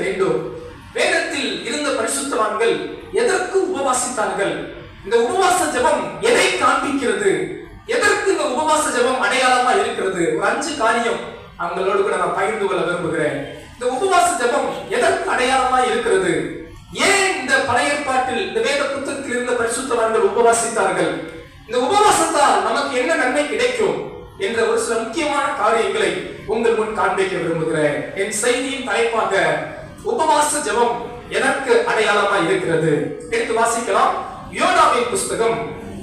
வேண்டும். வேதத்தில் இருந்த பரிசுத்தவான்கள் எதற்கு உபவாசித்தார்கள்? இந்த உபவாச ஜெபம் எதை காண்பிக்கிறது? எதற்கு இந்த உபவாச ஜெபம் அடையாளமா இருக்கிறது? ஒரு 5 காரியம் அவங்களோடு கூட நான் பகிர்ந்து கொள்ள விரும்புகிறேன். இந்த உபவாச ஜெபம் எதற்கு அடையாளமா இருக்கிறது? ஏன் இந்த பழைய ஏற்பாட்டில் இந்த வேத புத்தகத்தில் இருந்த பரிசுத்தவான்கள் உபவாசித்தார்கள்? இந்த உபவாசத்தால் நமக்கு என்ன நன்மை கிடைக்கும் என்ற ஒரு சில முக்கியமான காரியங்களை உங்கள் முன் காண்பிக்க விரும்புகிறேன். என் செய்தியின் தலைப்பாக உபவாச ஜெபம் எதற்கு அடையாளமா இருக்கிறது எடுத்து வாசிக்கலாம். யோனாவின் புஸ்தகம்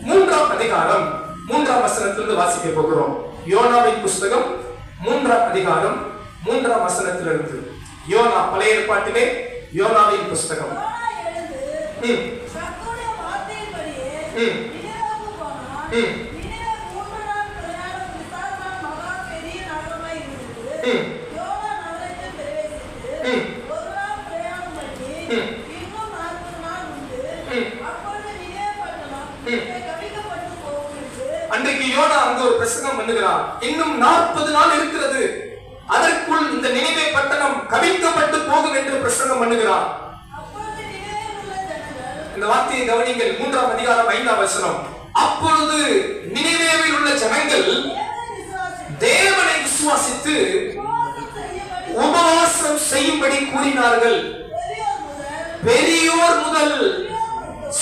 3ஆம் அதிகாரம் 3ஆம் வசனத்திலிருந்து வாசிக்க போகிறோம். யோனாவின் புஸ்தகம் 3ஆம் அதிகாரம் 3ஆம் வசனத்திலிருந்து. யோனா பழைய ஏற்பாட்டிலே யோனாவின் புஸ்தகம். அன்றைக்கு யோனா அங்க ஒரு பிரசங்கம் பண்ணுகிறார். இன்னும் 40 நாள் இருக்கிறது, அதற்குள் இந்த நினிவே பட்டணம் கவிழ்க்கப்பட்டு போகும் என்று பிரசங்கம் பண்ணுகிறார். இந்த வார்த்தையை கவனிங்கள். 3ஆம் அதிகாரம் 5ஆம் வசனம். அப்பொழுது நினிவேவில் உள்ள ஜனங்கள் தேவனை விசுவாசித்து உபவாசம் செய்யும்படி கூறினார்கள். பெரியோர் முதல்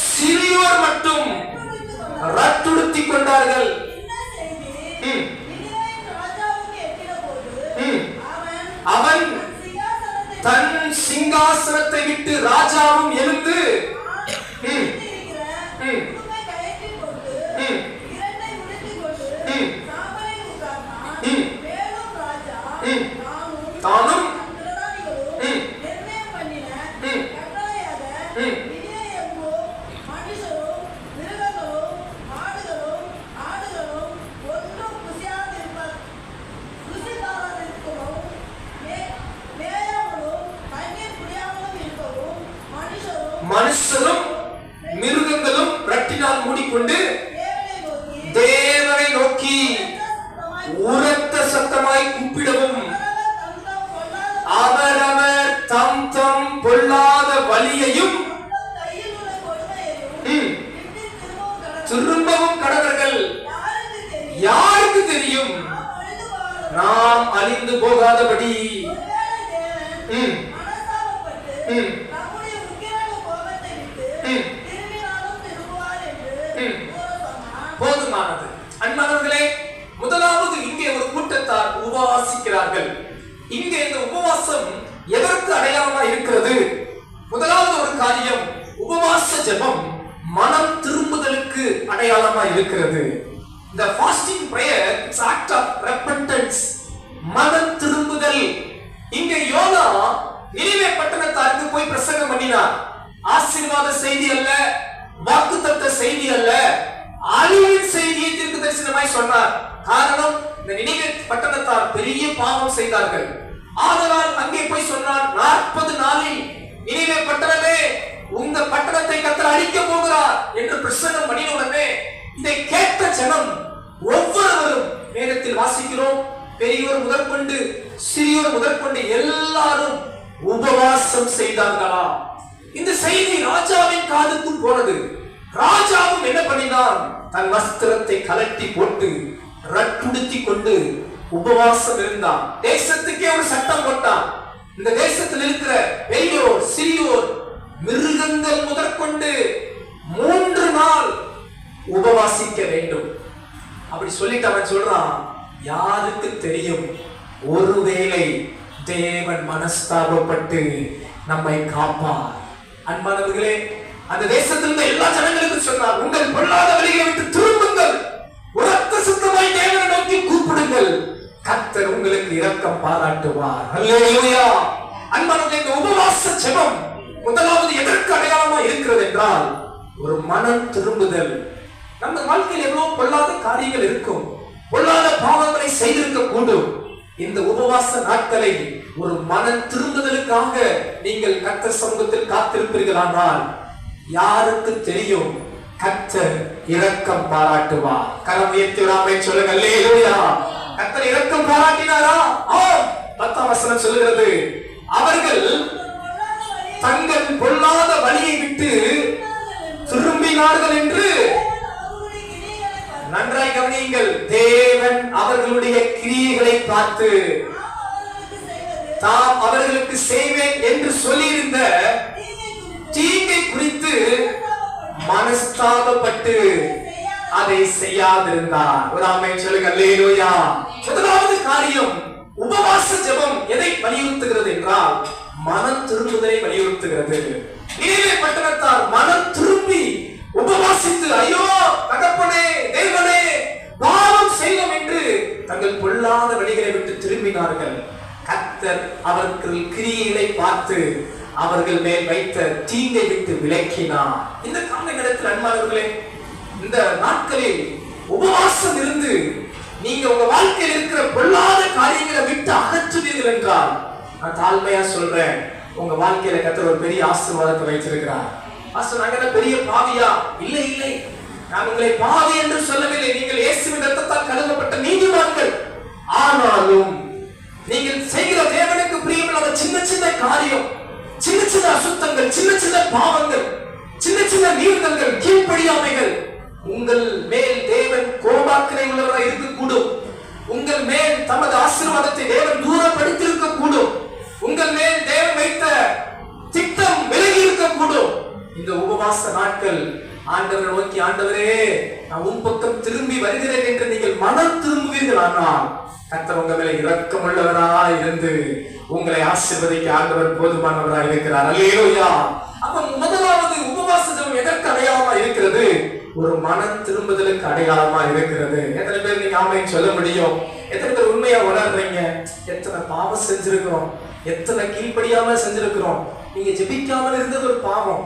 சிறியோர் மட்டும் ரட்டுடுத்திக் கொண்டார்கள். அவன் தன் சிங்காசனத்தை விட்டு ராஜாவும் எழுந்து தானும் மனுஷரும் மிருகங்களும் ரட்டினால் மூடிக்கொண்டு தேவனை நோக்கி உரத்த சத்தமாய் கூப்பிடவும் அவரவர் தம் தம் பொல்லாத வலியையும் திரும்பவும் கடவர்கள். யாருக்கு தெரியும்? நாம் அழிந்து போகாதபடி. போதுமானது. அன்பானவர்களே, முதலாவது இங்கே ஒரு கூட்டத்தார் உபவாசிக்கிறார்கள். இங்கே இந்த உபவாசம் எதற்கு அடையாளமா இருக்கிறது? முதலாவது ஒரு காரியம், உபவாச ஜெபம் மனம் திரும்புதலுக்கு அடையாளமா இருக்கிறது. The fasting prayer is act of repentance. மனம் திரும்புதல். இங்கே யோனா நினிவே பட்டணத்தாருக்கு போய் பிரசங்கம் பண்ணினார். ஆசீர்வாத செய்தி அல்ல, வாக்குத்தத்த செய்தி அல்ல, அழிவின் செய்தியை தீர்க்க தரிசனமாய் சொன்னார். காரணம், இந்த நினிவே பட்டணத்தார் பெரிய பாவம் செய்தார்கள். ஆதலால் அங்கே போய் சொன்னார், 40 நாளில் நினிவே பட்டணமே உங்க பட்டணத்தை கர்த்தர் அழிக்க போகிறார் என்று பிரசங்கம் பண்ணின உடனே இதை கேட்ட ஜனம் ஒவ்வொருவரும், வேதத்தில் வாசிக்கிறோம், பெரியோர் முதற்கொண்டு சிறியோர் முதற்கொண்டு எல்லாரும் உபவாசம் செய்தார்களா. இந்த செய்தி ராஜாவின் காதுக்குள் போனது. ராஜாவும் என்ன பண்ணினான்? தன் வஸ்திரத்தை கலட்டி போட்டு ரட்டுடுத்தி கொண்டு உபவாசம் இருந்தான். தேசத்துக்கே ஒரு சட்டம் போட்டான். இந்த தேசத்தில் இருக்கிற பெரியோர் சிறியோர் மிருகங்கள் முதற்கொண்டு 3 நாள் உபவாசிக்க வேண்டும். அப்படி சொல்லிட்டு அவன் சொல்றான், யாருக்கு தெரியும், ஒருவேளை தேவன் மனஸ்தாபப்பட்டு நம்மை காப்பார். அன்பானவர்களே, அந்த தேசத்திலிருந்த எல்லா ஜனங்களுக்கும் சொன்னார், உங்கள் பொல்லாத வழிகளை விட்டு திரும்புங்கள், உரத்த சத்தமாய் தேவனை நோக்கி கூப்பிடுங்கள், கர்த்தர் உங்களுக்கு இரக்கம் பாராட்டுவார். அல்லேலூயா. அன்பானவர்களே, இந்த உபவாச ஜெபம் முதலாவது எதற்கு அடையாளமா இருக்கிறது என்றால் ஒரு மனம் திரும்புதல். நம்ம வாழ்க்கையில் எவ்வளவு பொல்லாத காரியங்கள் இருக்கும், பொல்லாத பாவங்களை செய்திருக்க கூடும். இந்த உபவாச நாட்களை ஒரு மனம் திரும்புதலுக்காக நீங்கள் கர்த்தர் சமூகத்தில் காத்திருப்பீர்கள் ஆனால் யாருக்கு தெரியும், கர்த்தர் இரக்கம் பாராட்டுவார். கரம் உயர்த்தி விடாமல் சொல்லுங்க அல்லேலூயா. கர்த்தர் இரக்கம் பாராட்டினாரா? ஆம். 10ஆம் வசனம் சொல்கிறது, அவர்கள் திரும்பினார்கள் என்று நன்றாய் கவனியுங்கள். தேவன் அவர்களுடைய கிரியைகளை பார்த்து தாம் அவர்களுக்கு செய்வேன் என்று சொல்லியிருந்த தீங்கை குறித்து மனஸ்தாபப்பட்டு அதை செய்யாதிருந்தார். ஒரு ஆமென் சொல்லுங்க. அல்லேலூயா. முதலாவது காரியம், உபவாச ஜெபம் எதை வலியுறுத்துகிறது என்றால் மனம் திரும்புதலை வலியுறுத்துகிறது. நினிவே பட்டணத்தார் மனம் திரும்பி உபவாசித்து, ஐயோ தகப்பனே தேவனே பாவம் செய்வோம் என்று தங்கள் பொல்லாத வழிகளை விட்டு திரும்பினார்கள். கர்த்தர் அவர்கள் கிரியைகளை பார்த்து அவர்கள் மேல் வைத்த தீங்கை விட்டு விலக்கினார். இந்த காலகட்டத்தில் அன்பானவர்களே, இந்த நாட்களில் உபவாசம் இருந்து நீங்க உங்க வாழ்க்கையில் இருக்கிற பொல்லாத காரியங்களை விட்டு அகற்றுவீர்கள் என்றால், நான் தாழ்மையா சொல்றேன், உங்க வாழ்க்கையில கர்த்தர் ஒரு பெரிய ஆசீர்வாதத்தை வைத்திருக்கிறார். நாங்க பெரிய பாவியா? இல்லை இல்லை, நான் உங்களை பாவி என்று சொல்லவில்லை. நீங்கள் இயேசுவின் இரத்தத்தால் கழுவப்பட்ட நீதிமான்கள். ஆனாலும் நீங்கள் செய்கிற தேவனுக்கு பிரியமில்லாத சின்ன சின்ன காரியம், சின்ன சின்ன அசுத்தங்கள், சின்ன சின்ன பாவங்கள், சின்ன சின்ன மீறுதல்கள், கீழ்ப்படியாமைகள் உங்கள் மேல் தேவன் கோபாக்கினை உள்ளவராய் இருக்கக்கூடும். உங்கள் மேல் தமது ஆசீர்வாதத்தை தேவன் தூரப்படுத்தி இருக்கக்கூடும். உங்கள் மேல் தேவன் வைத்த திட்டம் விலகி இருக்கக்கூடும். இந்த உபவாச நாட்கள் ஆண்டவரை நோக்கி, ஆண்டவரே நான் உன் பக்கம் திரும்பி வருகிறேன் என்று நீங்கள் மனம் திரும்புவீர்கள். ஆனால் கர்த்தர் உங்க மேல இரக்கம் உள்ளவராய் இருந்து உங்களை ஆசீர்வதிக்க ஆண்டவர் போதுமானவராய் இருக்கிறார். அல்லேலூயா. அப்ப முதலாவது உபவாச ஜெபம் எதற்கு அடையாளமா இருக்கிறது? ஒரு மனம் திரும்புதலுக்கு அடையாளமா இருக்கிறது. எத்தனை பேர் நீங்க ஆமென் சொல்ல முடியும்? எத்தனை பேர் உண்மையா உணர்றீங்க? எத்தனை பாவம் செஞ்சிருக்கிறோம், எத்தனை கீழ்ப்படியாம செஞ்சிருக்கிறோம். நீங்க ஜெபிக்காமல் இருந்தது ஒரு பாவம்,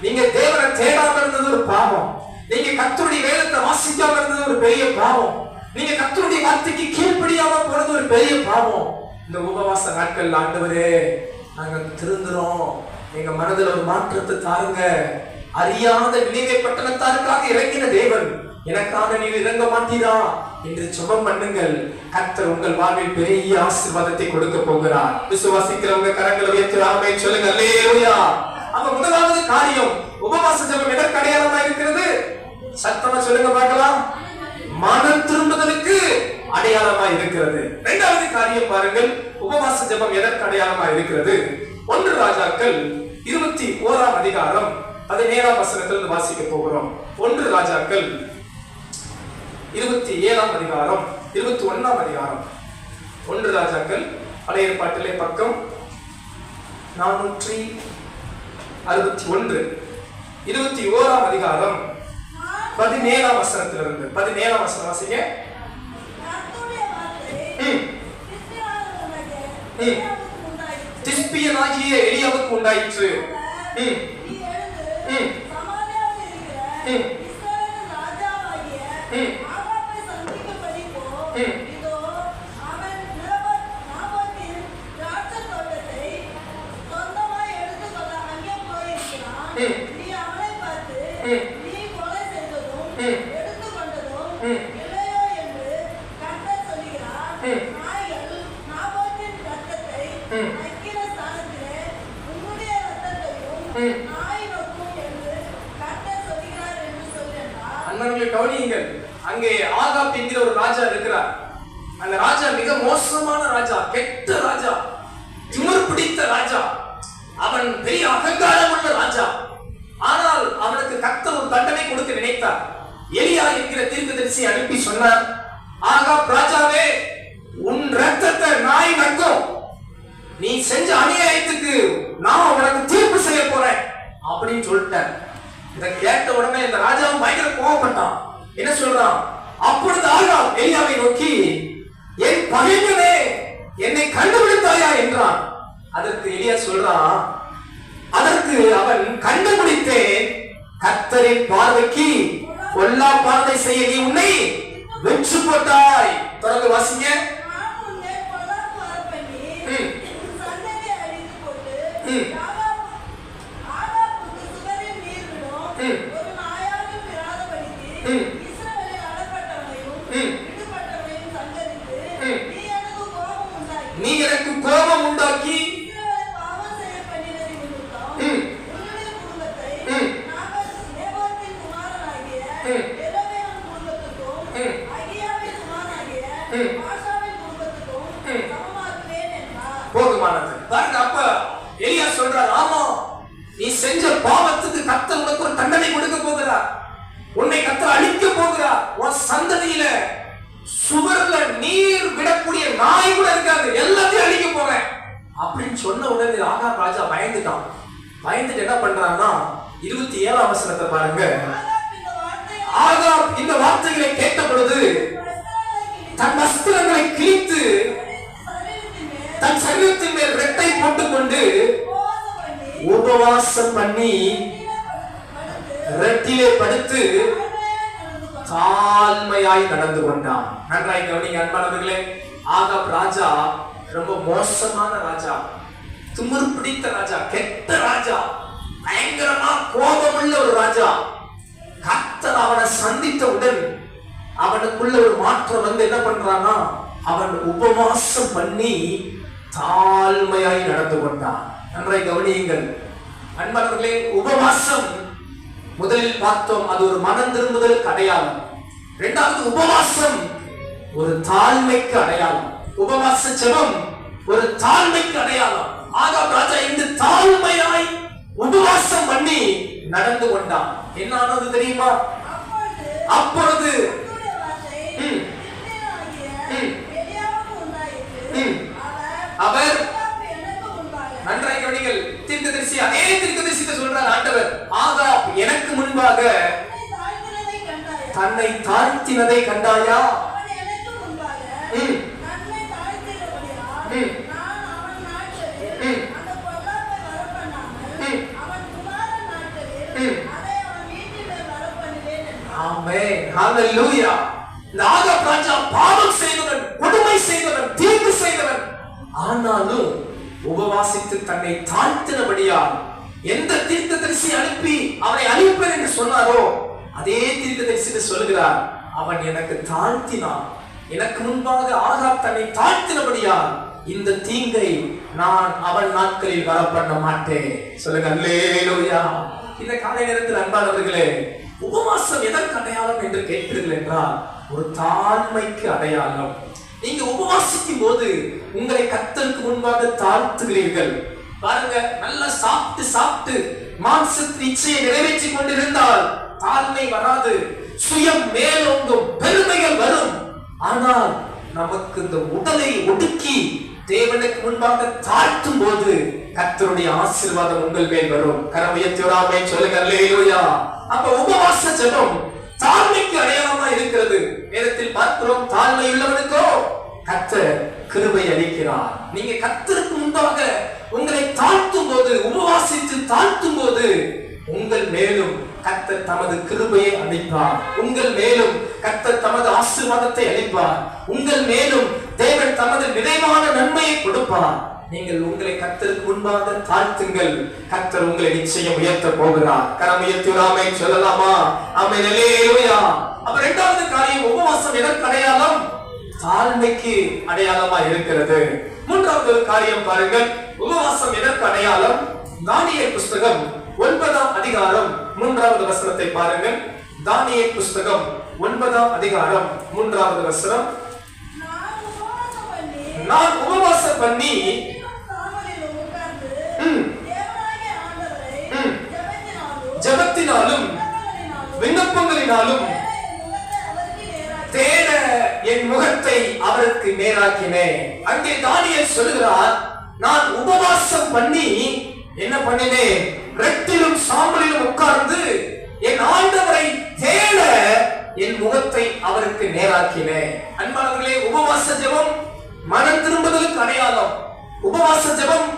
நீங்க தேவனை தேடாமல் இருந்தது ஒரு பாவம், நீங்க கர்த்தருடைய வேதத்தை வாசிக்காம இருந்தது ஒரு பெரிய பாவம், நீங்க கர்த்தருடைய வார்த்தைக்கு கீழ்ப்படியாம போனது ஒரு பெரிய பாவம். இந்த உபவாச நாட்கள் ஆண்டவரே நாங்க திருந்துறோம், எங்க மனதில் ஒரு மாற்றத்தை தாருங்க. அறியாத நினிவே பட்டணத்தாருக்காக இறங்கின தேவன் எனக்காக நீர் இறங்க மாட்டீரா என்று ஜெபம் பண்ணுங்கள். கர்த்தர் உங்கள் வாழ்வில் பெரிய ஆசீர்வாதத்தை கொடுக்க போகிறார். விசுவாசிக்கிறவங்க கரங்களை உயர்த்தி ஆமென் சொல்லுங்க. அல்லேலூயா. அப்ப முதலாவது காரியம், உபவாச ஜெபம் எதற்கு அடையாளமா இருக்கிறது? சத்தமா சொல்லுங்க பார்க்கலாம். மனம் திரும்புதலுக்கு அடையாளமா இருக்கிறது. இரண்டாவது காரியம் பாருங்கள், உபவாச ஜெபம் எதற்கு அடையாளமா இருக்கிறது? 1 ராஜாக்கள் 21ஆம் அதிகாரம் 17ஆம் வசனத்திலிருந்து வாசிக்க போகிறோம். 1 ராஜாக்கள் 27ஆம் அதிகாரம் 21ஆம் அதிகாரம். 1 ராஜாக்கள் பழைய ஏற்பாட்டிலே பக்கம் 461. 21ஆம் அதிகாரம் 17ஆம் வசனத்திலிருந்து 17ஆம் வசனம் வாசிங்க. திஸ்பியனாகிய எலியாவுக்கு உண்டாயிற்று. கவனியுங்கள், அங்கே ஆகாப் என்கிற ஒரு ராஜா இருக்கிறார். அந்த ராஜா மிக மோசமான ராஜா, கெட்ட ராஜா, திமிர் பிடித்த ராஜா, அவன் பெரிய அகங்காரம் உள்ள ராஜா. ஆனால் அவனுக்கு கர்த்தர் ஒரு தண்டனை கொடுக்க நினைத்தார். எலியா என்கிற தீர்க்கதரிசி அனுப்பி சொன்னார், ஆகாப் ராஜாவே, உன் ரத்தத்தை நாய் நக்கும், நீ செஞ்ச அநியாயத்துக்கு நான் உனக்கு தீர்ப்பு செய்ய போறேன் அப்படின்னு சொல்லிட்டேன். இதை கேட்ட உடனே இந்த ராஜாவும் பயங்கர கோபப்பட்டான். என்ன சொல்றான்? அப்பொழுது ஆகாப் எலியாவை நோக்கி, என் பகைவனே, என்னை கண்டுபிடித்தாயா என்றான். அதற்கு எலியா சொல்றான், அதற்கு அவன், கண்டுபிடித்தேன், கர்த்தரின் பார்வைக்கு பொல்லா பார்வை செய்ய நீ உன்னை வெற்றி போட்டாய். தொடர்ந்து வாசிங்க. நீ எனக்கு கோபம் உண்டாக்கி சொல்றார், ஆமா நீ செஞ்ச பாவத்துக்கு கர்த்தர் உனக்கு ஒரு தண்டனை கொடுக்க போகிறார், உன்னை கர்த்தர் அழிக்க போகிறார், உன் சந்ததியில சுவர்ல நீர் விடக்கூடிய நாய் கூட இருக்காது, எல்லாத்தையும் அழிக்க போறேன் அப்படின்னு சொன்ன உடனே ஆகாப் ராஜா பயந்துட்டான். பயந்துட்டு என்ன பண்றான்னா 27ஆம் வசனத்தை பாருங்க. ஆகாப் இந்த வார்த்தைகளை கேட்ட பொழுது தன் வஸ்திரங்களை கிழித்து தன் சரீரத்தின் மேல் ரெட்டை போட்டுக் கொண்டு உபவாசம் பண்ணி ரெட்டிலே படுத்து தாழ்மையாய் நடந்து கொண்டான். நன்றாய் கவனிங்க அன்பானவர்களே, ஆகாப் ராஜா ரொம்ப மோசமான ராஜா, திமிரு பிடித்த ராஜா, கெட்ட ராஜா, பயங்கரமா கோபமுள்ள ஒரு ராஜா. கர்த்தர் அவனை சந்தித்தவுடன் அவனுக்குள்ள ஒரு மாற்றம் வந்து என்ன பண்றானா, அவன் உபவாசம் பண்ணி தாழ்மையாய் நடந்து கொண்டான். நன்றாய் கவனியுங்கள் அன்பானவர்களே, உபவாசம் முதலில் பார்த்தோம், அது ஒரு மனம் திரும்புதலுக்கு அடையாளம். இரண்டாவது, உபவாசம் ஒரு தாழ்மைக்கு அடையாளம். உபவாச ஜெபம் ஒரு தாழ்மைக்கு அடையாளம். ஆகாப் ராஜா இந்த தாழ்மையாய் உபவாசம் பண்ணி நடந்து கொண்டான். என்ன ஆனது தெரியுமா? அப்பொழுது அவர் நன்றாய் கவனிங்கள், தீர்க்கதரிசி அதே தீர்க்கதரிசியை சொல்றார் ஆண்டவர், ஆகாப் எனக்கு முன்பாக தன்னை தாழ்த்தினதை கண்டாயா? ஆமென், ஹல்லேலூயா. இந்த ஆகாப் ராஜா பாவம் செய்தவன், கொடுமை செய்தவன், தீங்கு செய்தவன், ஆனாலும் உபவாசித்து தன்னை தாழ்த்தினபடியால் எந்த தீர்க்கதரிசி அனுப்பி அவனை அழிப்பேன் என்று சொன்னாரோ அதே தீர்க்கதரிசி சொல்லுகிறார், அவன் எனக்கு தாழ்த்தினான், எனக்கு முன்பாக ஆகாப் தன்னை தாழ்த்தினபடியால் இந்த தீங்கை நான் அவன் நாட்களில் வர பண்ண மாட்டேன். சொல்லுங்க அல்லேலூயா. இந்த காலை நேரத்தில் அன்பானவர்களே, உபவாசம் எதற்கு அடையாளம் என்று கேட்கிறீர்கள் என்றால் ஒரு தாழ்மைக்கு அடையாளம். நீங்க உபவாசிக்கும் போது உங்களை கர்த்தருக்கு முன்பாக தாழ்த்துகிறீர்கள். பாருங்க, நல்லா சாப்பிட்டு சாப்பிட்டு மாம்சத்தின் இச்சையை நிறைவேற்றி கொண்டிருந்தால் தாழ்மை வராது, சுயம் மேலோங்கும், பெருமைகள் வரும். ஆனால் நமக்கு இந்த உடலை ஒடுக்கி தேவனுக்கு முன்பாக தாழ்த்தும் போது கர்த்தருடைய ஆசீர்வாதம் உங்கள் மேல் வரும். கரமுயர்த்தியோராமே சொல்லுங்க அல்லேலூயா. அப்ப உபவாச ஜெபம் தாழ்மைக்கு அடையாளமா இருக்கிறது. வேதத்தில் பார்க்கிறோம், தாழ்மை உள்ளவனுக்கோ கர்த்தர் கிருபை அளிக்கிறார். நீங்க கர்த்தருக்கு முன்பாக உங்களை தாழ்த்தும் போது, உபவாசித்து தாழ்த்தும் போது உங்கள் மேலும் கர்த்தர் தமது கிருபையை அளிப்பார். உங்கள் மேலும் கர்த்தர் தமது ஆசீர்வாதத்தை அளிப்பார். உங்கள் மேலும் தேவன் தமது நிறைவான நன்மையை கொடுப்பார். நீங்கள் உங்களை கர்த்தருக்கு முன்பாக தாழ்த்துங்கள், கர்த்தர் உங்களை நிச்சயம் உயர்த்த போகிறார். கரம் உயர்த்தி ஆமென் சொல்லலாமா? ஆமென், அல்லேலூயா. அப்ப இரண்டாவது காரியம், உபவாசம் எதற்கு அடையாளம்? தாழ்மைக்கு அடையாளமா இருக்கிறது. மூன்றாவது காரியம் பாருங்கள், உபவாசம் எதற்கு அடையாளம்? தானியேல் புஸ்தகம் 9ஆம் அதிகாரம் 3வது வசனத்தை பாருங்கள். தானியேல் புஸ்தகம் 9ஆம் அதிகாரம் 3வது வசனம். நான் உபவாசம் பண்ணி ஜெபத்தினாலும் விண்ணப்பங்களினாலும் தேட என் முகத்தை அவருக்கு நேராக்கினேன். அங்கே தானியேல் சொல்லுகிறார், நான் உபவாசம் பண்ணி என்ன பண்ணினேன்? ரெட்டிலும் சாம்பலிலும் உட்கார்ந்து என் ஆண்டவரை தேட என் முகத்தை அவருக்கு நேராக்கினேன். அன்பானவர்களே, உபவாச ஜெபம் மனம் திரும்புதலுக்கு அடையாளம். உபவாச ஜெபம்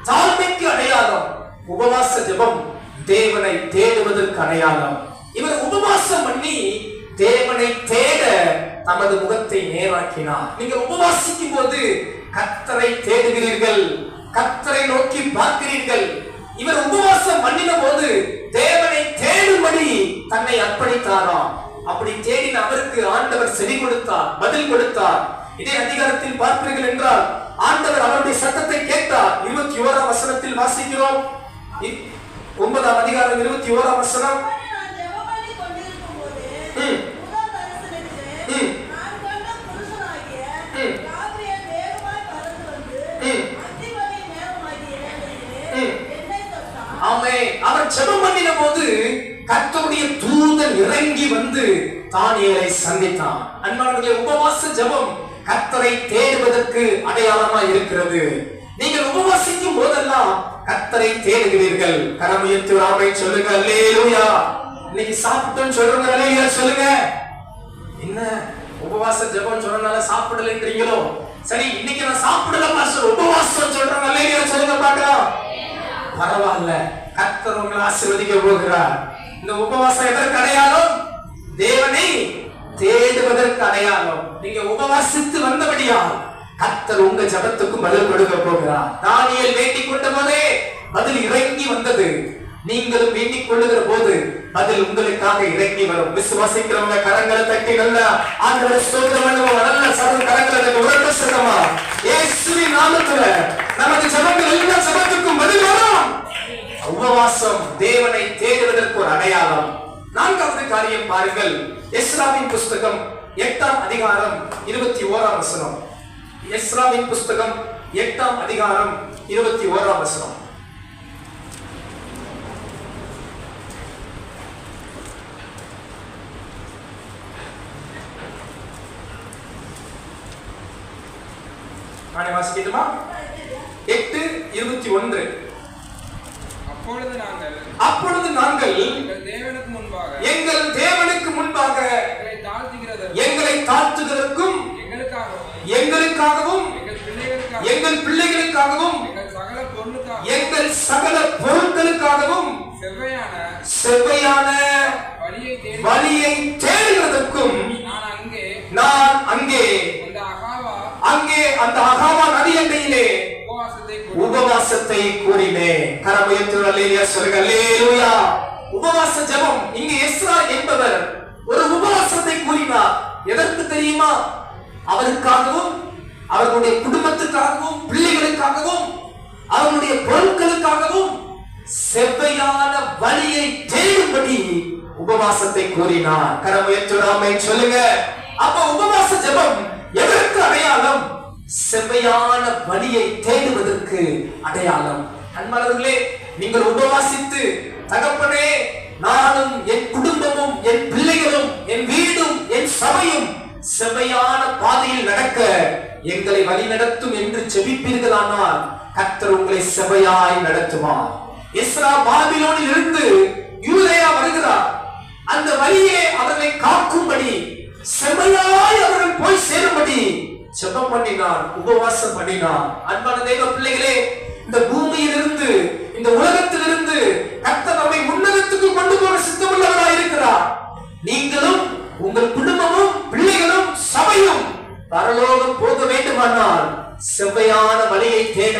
தாழ்மைக்கு அடையாளம். உபவாச ஜெபம் தேவனை தேடுவதற்கு அடையாளம். இவர் உபவாசம் பண்ணி தேவனை தேட தமது முகத்தை நேராக்கினார். நீங்கள் உபவாசிக்கும் போது கர்த்தரை தேடுகிறீர்கள், கர்த்தரை நோக்கி பார்க்கிறீர்கள். இவர் உபவாசம் பண்ணின போது தேவனை தேடும்படி தன்னை அர்ப்பணித்தாராம். அப்படி தேடின அவருக்கு ஆண்டவர் செவி கொடுத்தார், பதில் கொடுத்தார். இதே அதிகாரத்தில் பார்ப்பீர்கள் என்றால் ஆண்டவர் அவருடைய சத்தத்தை கேட்டார். 21ஆம் வசனத்தில் வாசிக்கிறோம். 9ஆம் அதிகாரம் 21ஆம் வசனம். ஆமென். அவர் ஜெபம் பண்ணின போது கர்த்தருடைய தூதன் இறங்கி வந்து தானியேலை சந்தித்தான். அன்பானவர்களே, உபவாச ஜெபம் கர்த்தரை தேடுவதற்கு அடையாளமா இருக்கிறது. நீங்கள் உபவாசிக்கும் போதெல்லாம் கர்த்தரை தேடுகிறீர்கள். கரமுயர்த்தி ஆமென் சொல்லுங்க. அல்லேலூயா. இன்னைக்கு சாப்பிட்டோன்னு சொல்றவங்க அல்லேலூயா சொல்லுங்க. என்ன உபவாச ஜெபம் சொன்னனால சாப்பிடலன்றீங்களோ? சரி, இன்னைக்கு நான் சாப்பிடல பாஸ்டர், உபவாசம் சொல்றேன் அல்லேலூயா சொல்லுங்க பார்க்கலாம். பரவாயில்ல, கர்த்தர் உங்களை ஆசீர்வதிக்க போகிறார். இந்த உபவாசம் எதற்கு அடையாளம்? தேவனை தேடுவதற்கு அடையாளம். நீங்க உபவாசித்து வந்தபடியால் கர்த்தர் உங்க ஜெபத்துக்கு பதில் கொடுக்க போகிறார். தானியேல் வேண்டிக் கொண்ட போதே பதில் இறங்கி வந்தது. நீங்களும் வேண்டிக் கொள்ளுகிற போது பதில் உங்களுக்காக இறங்கி வரும். விசுவாசிக்கிறவங்க கரங்களை தட்டி நல்ல ஆண்டவரை ஸ்தோத்திரம் பண்ணுவோம். நல்ல சர்வ கரங்களை தட்டி உரத்த சத்தமா இயேசுவின் நாமத்துல நமது ஜெபங்கள் எல்லா ஜெபத்துக்கும் பதில் வரும். உபவாசம் தேவனை தேடுவதற்கு ஒரு அடையாளம். நான்காவது காரியம் பாருங்கள். எஸ்ராவின் புஸ்தகம் 8ஆம் அதிகாரம் 21ஆம் வசனம். எஸ்ராவின் புஸ்தகம் 8ஆம் அதிகாரம் 21ஆம் வசனம். வாசிக்கட்டுமா? 8:21. அப்பொழுது நாங்கள் எங்கள் தேவனுக்கு முன்பாக எங்களை தாழ்த்துகிறதற்கும் எங்களுக்காகவும் எங்கள் பிள்ளைகளுக்காகவும் எங்கள் சகல பொருட்களுக்காகவும் செவ்வையான வழியை தேடுகிறதற்கும் நான் அங்கே அந்த அகாவா நதி அண்டையிலே உபவாசத்தை கூறினேன். கரமுயர்த்தி அல்லேலூயா சொல்லுங்க. அல்லேலூயா. உபவாச ஜெபம். இங்க எஸ்ரா என்பவர் ஒரு உபவாசத்தை கூறினார். எதற்கு தெரியுமா? அவருக்காகவும் அவர்களுடைய குடும்பத்துக்காகவும் பிள்ளைகளுக்காகவும் அவர்களுடைய பொருட்களுக்காகவும் செவ்வையான வழியை தேடும்படி உபவாசத்தை கூறினார். கரமுயர்த்தி ஆமென் சொல்லுங்க. அப்ப உபவாச ஜெபம் எதற்கு அடையாளம்? செவ்வையான வழியை தேடுவதற்கு அடையாளம். அன்பானவர்களே, நீங்கள் உபவாசித்து தகப்பனே, நானும் என் குடும்பமும் என் பிள்ளைகளும் என் வீடும் என் சபையும் செவ்வையான பாதையில் நடக்க எங்களை வழி நடத்தும் என்று ஜெபிப்பீர்களானால் கர்த்தர் உங்களை செவ்வையாய் நடத்துவார். எஸ்ரா பாபிலோனில் இருந்து யூதேயா வருகிறார். அந்த வழியே அவர்களை காக்கும்படி செவ்வையாய் அவர்கள் போய் சேரும்படி ஜெபம் பண்ணினார், உபவாசம் பண்ணினார். அன்பான தேவ பிள்ளைகளே, இந்த பூமியிலிருந்து இந்த உலகத்திலிருந்து கர்த்தர் நம்மை உன்னதத்துக்கு கொண்டு போக சித்தமுள்ளவராய் இருக்கிறார். நீங்களும் உங்கள் குடும்பமும் பிள்ளைகளும் சபையும் பரலோகம் போக வேண்டுமானால் செவ்வையான வழியை தேட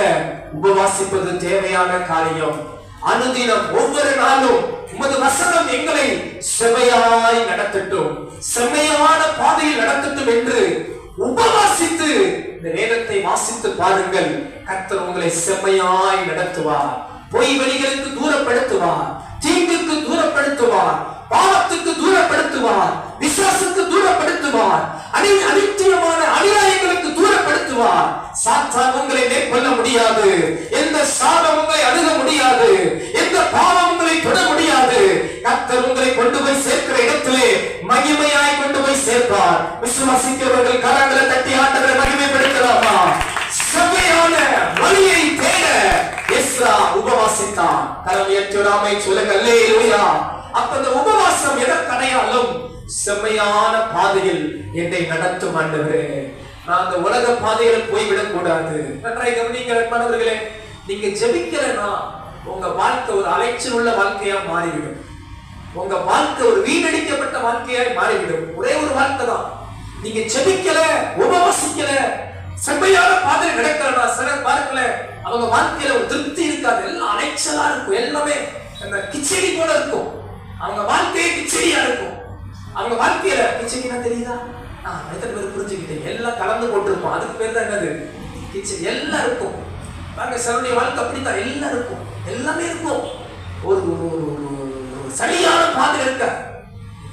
உபவாசிப்பது தேவையான காரியம். அனுதினம் ஒவ்வொரு நாளும் உமது வசனம் எங்களை செவ்வையாய் நடத்தட்டும், செம்மையான பாதையில் நடத்தட்டும் என்று உபவாசித்து இந்த வேதத்தை வாசித்து பாருங்கள். கர்த்தர் உங்களை செம்மையாய் நடத்துவார். பொய் வழிகளுக்கு தூரப்படுத்துவார், தீங்குக்கு தூரப்படுத்துவார், பாவத்துக்கு தூரப்படுத்துவார், விசுவாசத்துக்கு தூரப்படுத்துவார், அநித்தியமான அநியாயங்களுக்கு தூரப்படுத்துவார். சாத்தான் உங்களை மேற்கொள்ள முடியாது, எந்த சாபம் உங்களை அணுக முடியாது, எந்த பாவம் உங்களை தொட முடியாது. கர்த்தர் உங்களை கொண்டு போய் சேர்க்கிற இடத்திலே மகிமையாய் கொண்டு போய் சேர்ப்பார். விசுவாசிக்கிறவர்கள் கரங்களை தட்டி ஆண்டவரை மகிமைப்படுத்தலாமா? செவ்வையான வழியை தேட எஸ்ரா உபவாசித்தான். கரம் உயர்த்தி ஆமென் சொல்லுங்க. அல்லேலூயா. அப்ப இந்த உபவாசம் எதற்கு அடையாளம்? செம்மையான பாதையில் என்னை நடத்தும் ஆண்டவரே. நான் அந்த உலக பாதையில போய்விடக் கூடாது. நன்றாய் கவனிங்கள் அன்பானவர்களே. நீங்க ஜெபிக்கலனா உங்க வாழ்க்கை ஒரு அலைச்சல் உள்ள வாழ்க்கையா மாறிவிடும். உங்க வாழ்க்கை ஒரு வீணடிக்கப்பட்ட வாழ்க்கையாய் மாறிவிடும். ஒரே ஒரு வாழ்க்கை தான். நீங்க ஜெபிக்கல, உபவாசிக்கல, செம்மையான பாதையில் நடக்கலனா சிலர் பார்க்கல, அவங்க வாழ்க்கையில ஒரு திருப்தி இருக்காது. எல்லாம் அலைச்சலா இருக்கும், எல்லாமே அந்த கிச்சடி போல இருக்கும். அவங்க வாழ்க்கையே கிச்சடியா இருக்கும். அவங்க வாழ்க்கையில கிச்சடினா தெரியுதா? எத்தனை பேர் புரிஞ்சுக்கிட்டீங்க? எல்லாம் கலந்து போட்டிருப்போம். அதுக்கு பேர் தான் என்னது? கிச்சடி. எல்லாம் இருக்கும். பாருங்க, சிலருடைய வாழ்க்கை அப்படித்தான். எல்லாம் இருக்கும், எல்லாமே இருக்கும். ஒரு சரியான பாதை இருக்க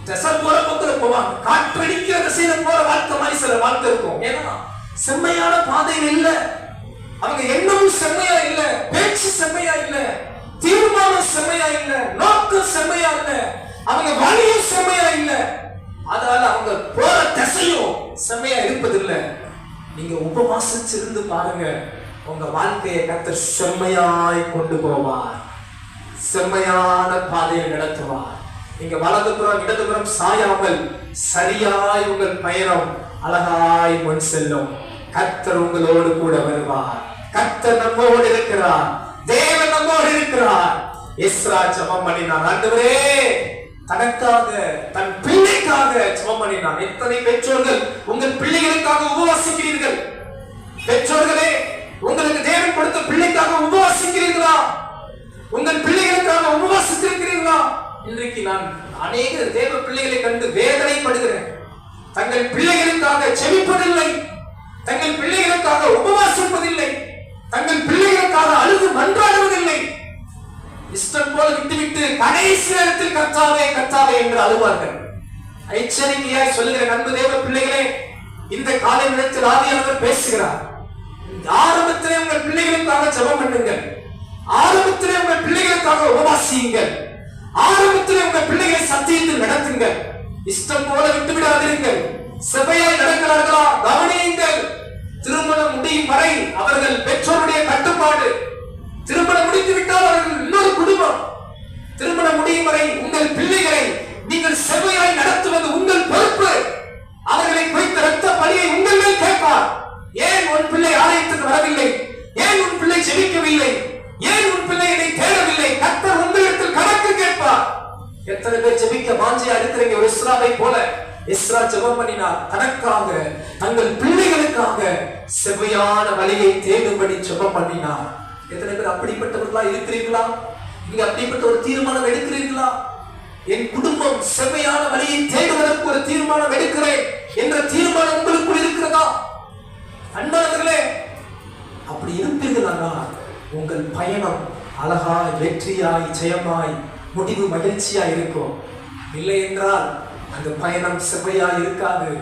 திசை போற பக்கத்துல போவாங்க. காற்றடிக்கிற திசையில போற வாழ்க்கை மாதிரி சில வாழ்க்கை இருக்கும். ஏன்னா செம்மையான பாதையில் இல்ல, அவங்க எண்ணமும் செம்மையா இல்ல, பேச்சு செம்மையா இல்ல, தீர்மானம் செம்மையா இல்ல, நோக்கம் செம்மையா இல்ல, அவங்க வழியும் செம்மையா இல்ல, அதனால அவங்க போற திசையும் செம்மையா இருப்பதில்லை. நீங்க உபவாசிச்சிருந்து பாருங்க, உங்க வாழ்க்கையை கர்த்தர் செம்மையாய் கொண்டு போவார், செம்மையான பாதையை நடத்துவார். நீங்க வலதுபுறம் இடதுபுறம் சாயாமல் சரியாய் உங்கள் பயணம் அழகாய் முன் செல்லும். கர்த்தர் உங்களோடு கூட வருவார். கர்த்தர் நம்மோடு இருக்கிறார். தேவன் நம்மோடு இருக்கிறார். எஸ்ரா ஜெபம் பண்ணினான், ஆண்டவரே தனக்காக தன் பிள்ளைக்காக ஜெபம் பண்ணினான். எத்தனை பெற்றோர்கள் உங்கள் பிள்ளைகளுக்காக உபவாசிக்கிறீர்கள்? பெற்றோர்களே, உங்களுக்கு தேவன் கொடுத்த பிள்ளைக்காக உபவாசிக்கிறீர்களா? உங்கள் பிள்ளைகளுக்காக உபவாசித்திருக்கிறீர்களா? இன்றைக்கு நான் அநேக தேவ பிள்ளைகளை கண்டு வேதனைப்படுகிறேன். தங்கள் பிள்ளைகளுக்காக செபிப்பதில்லை, தங்கள் பிள்ளைகளுக்காக உபவாசிப்பதில்லை, தங்கள் பிள்ளைகளுக்காக அழுது மன்றாடுவதில்லை. இஷ்டம் போல விட்டுவிட்டு கடைசி நேரத்தில் கர்த்தாவே கர்த்தாவே என்று அழுவார்கள். எச்சரிக்கையாய் சொல்லுகிற அன்பு தேவ பிள்ளைகளே, இந்த காலை நேரத்தில் ஆவியானவர் பேசுகிறார். ஆரம்பத்திலே உங்கள் பிள்ளைகளுக்காக ஜெபம் பண்ணுங்கள். ஆரம்பத்திலே உங்கள் பிள்ளைகளுக்காக உபவாசியுங்கள். ஆரம்பத்திலே உங்கள் பிள்ளைகளை சத்தியத்தில் நடத்துங்கள். இஷ்டம் போல விட்டுவிடாதீர்கள். சபையாய் நடக்கிறார்களா கவனியுங்கள். திருமணம் முடியும் வரை அவர்கள் பெற்றோருடைய கட்டுப்பாடு. திருமணம் முடித்து விட்டால் அவர்கள் இன்னொரு குடும்பம். திருமணம் முடியும் வரை உங்கள் பிள்ளைகளை நீங்கள் செவ்வையாய் நடத்துவது உங்கள் பொறுப்பு. அவர்களை குறித்த இரத்த பலியை உங்கள் மேல் கேட்பார். ஏன் உன் பிள்ளை ஆலயத்துக்கு வரவில்லை? ஏன் உன் பிள்ளை ஜெபிக்கவில்லை? ஏன் உன் பிள்ளை என்னை தேடவில்லை? கர்த்தர் உங்களிடத்தில் கணக்கு கேட்பார். எத்தனை பேர் ஜெபிக்க வாஞ்சியா இருக்கிறீங்க? ஒரு எஸ்ராவை போல எஸ்ரா ஜெபம் பண்ணினார். தனக்காக தங்கள் பிள்ளைகளுக்காக செவ்வையான வழியை தேடும்படி ஜெபம் பண்ணினார். எத்தனை பேர் அப்படிப்பட்டவர்களா இருக்கிறீர்களா? நீங்க அப்படிப்பட்ட ஒரு தீர்மானம் எடுக்கிறீர்களா? என் குடும்பம் செவ்வையான வழியை தேடுவதற்கு ஒரு தீர்மானம் எடுக்கிறேன் என்ற தீர்மானம் உங்களுக்குள் இருக்கிறதா? அன்பானவர்களே, அப்படி இருப்பீர்களா உங்கள் பயணம் அழகாய் வெற்றியாய் ஜெயமாய் முடிவு மகிழ்ச்சியா இருக்கும். இல்லை என்றால் அந்த பயணம் செவ்வையா இருக்காது,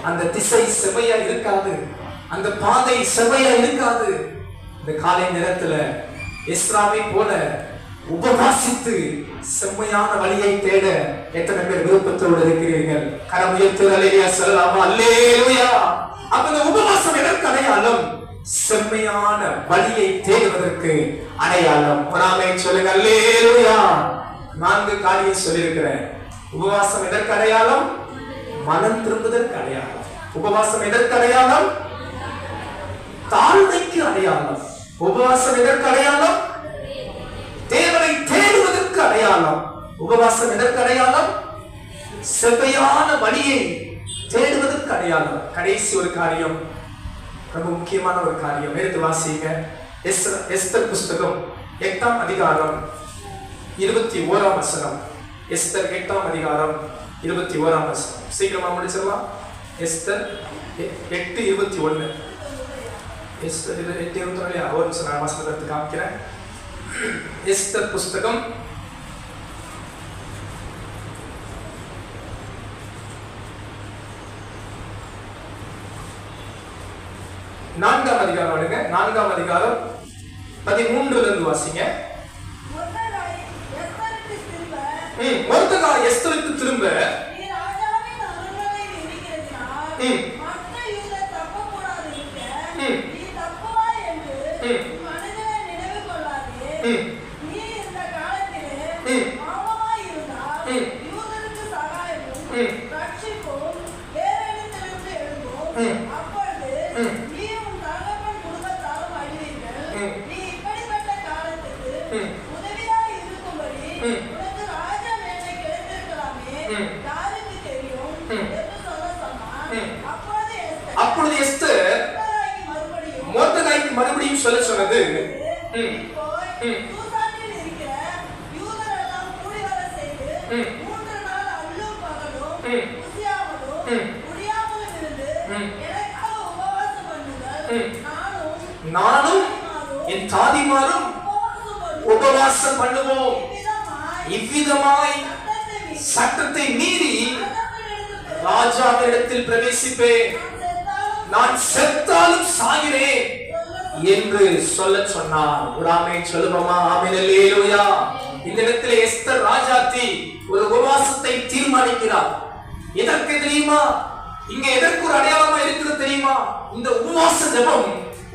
அந்த திசை செவ்வையா இருக்காது, அந்த பாதை செவ்வையா இருக்காது. இந்த காலை நேரத்துல எஸ்ராவை போல உபவாசித்து செம்மையான வழியை தேட எத்தனை பேர் விருப்பத்தோடு இருக்கிறீர்கள்? கரம் உயர்த்தி அல்லேலூயா சொல்லலாமா? அல்லேலூயா. அப்ப இந்த உபவாசம் எதற்கு அடையாளம்? செம்மையான வழியை தேடுவதற்கு அடையாளம். ஒராமை சொல்லுங்க அல்லேலூயா. 4 காரியம் சொல்லியிருக்கிறேன். உபவாசம் எதற்கு அடையாளம்? மனம் திரும்புவதற்கு அடையாளம். உபவாசம் எதற்கு அடையாளம்? தாழ்மைக்கு அடையாளம். உபவாசம் எதற்கு அடையாளம்? தேவனை தேடுவதற்கு அடையாளம். உபவாசம் எதற்கு அடையாளம்? செவ்வையான வழியை தேடுவதற்கு அடையாளம். கடைசி ஒரு காரியம், ரொம்ப முக்கியமான ஒரு காரியம், எடுத்து வாசிங்க. எஸ்தர் புஸ்தகம் 8ஆம் அதிகாரம் 21ஆம் வசனம். எஸ்தர் 8ஆம் அதிகாரம் 21ஆம் வசனம். சீக்கிரமா முடிச்சிடலாம். எஸ்தர் 8:21. எஸ்தர் 8:21 ஒரு நிமிஷம் நான் வசனத்தை காமிக்கிறேன். எஸ்தர் புஸ்தகம் 4ஆம் அதிகாரம் எடுங்க. 4ஆம் அதிகாரம் 13 இருந்து வாசிங்க. மொர்தெகாய் எஸ்தருக்கு திரும்ப அப்பொழுது எஸ்தர் மொர்தெகாய்க்கு மறுபடியும் சொல்ல சொன்னது, நானும் என் தாதிமாரும் உபவாசம் பண்ணுவோம். இவ்விதமாய் சட்டத்தை மீறி ராஜாவினிடத்தில் பிரவேசிப்பேன், நான் செத்தாலும் சாகிறேன் என்று சொல்ல சொன்னார். ஒரு ஆமென் சொல்லுவோமா? ஆமென் அல்லேலூயா. இந்த இடத்துல எஸ்தர் ராஜாத்தி ஒரு உபவாசத்தை தீர்மானிக்கிறார். எதற்கு தெரியுமா? இங்க எதற்கு ஒரு அடையாளமா இருக்கிறது தெரியுமா? இந்த உபவாச ஜெபம்